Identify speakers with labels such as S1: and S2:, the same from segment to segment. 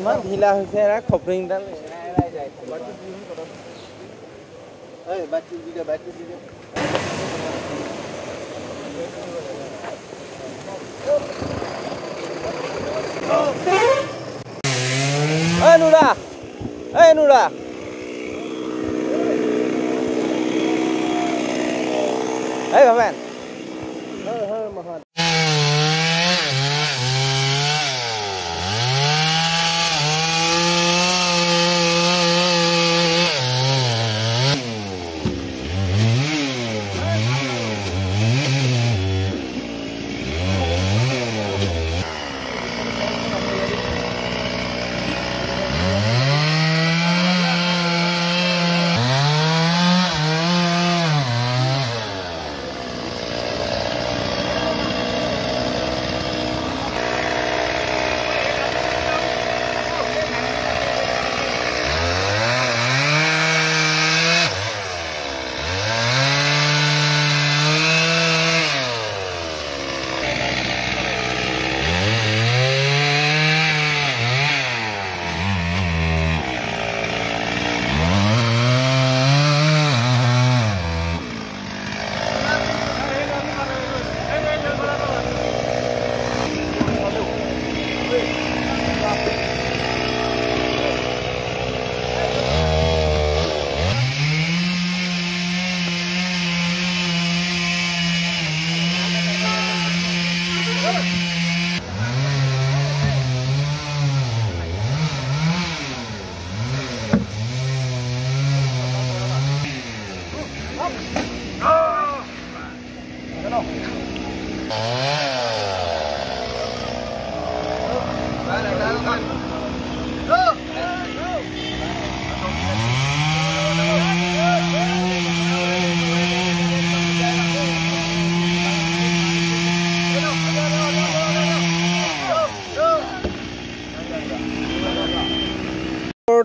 S1: ইমান ঢিলা হৈছে খপৰিংডাল নুৰা নুৰা ভৱেন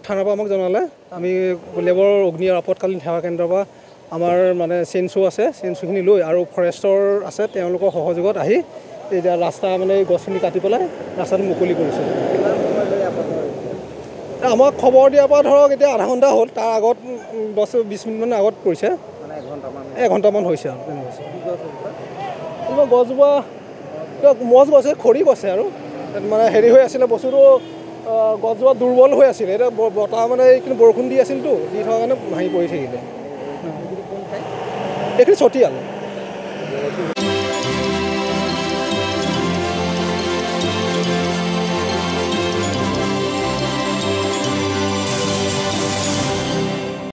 S1: থানাৰ পৰা আমাক জনালে আমি লেবৰ অগ্নি আপতকালীন সেৱা কেন্দ্ৰৰ পৰা আমাৰ মানে চেঞ্চু আছে চেঞ্চুখিনি লৈ আৰু ফৰেষ্টৰ আছে তেওঁলোকৰ সহযোগত আহি এতিয়া ৰাস্তা মানে গছখিনি কাটি পেলাই ৰাস্তাটো মুকলি কৰিছে আমাক খবৰ দিয়াৰ পৰা ধৰক এতিয়া আধা ঘণ্টা হ'ল তাৰ আগত 10-20 মিনিটমান আগত কৰিছে এঘণ্টামান হৈছে আৰু তেনেকুৱা গছজোপা মজ গছে খৰি গছে আৰু মানে হেৰি হৈ আছিলে বস্তুটো গছজোপা দুৰ্বল হৈ আছিলে এতিয়া বতাহ মানে কিন্তু বৰষুণ দি আছিলতো দি থকা কাৰণে ভাঙি পৰি থাকিলে এইখিনি চতিয়াল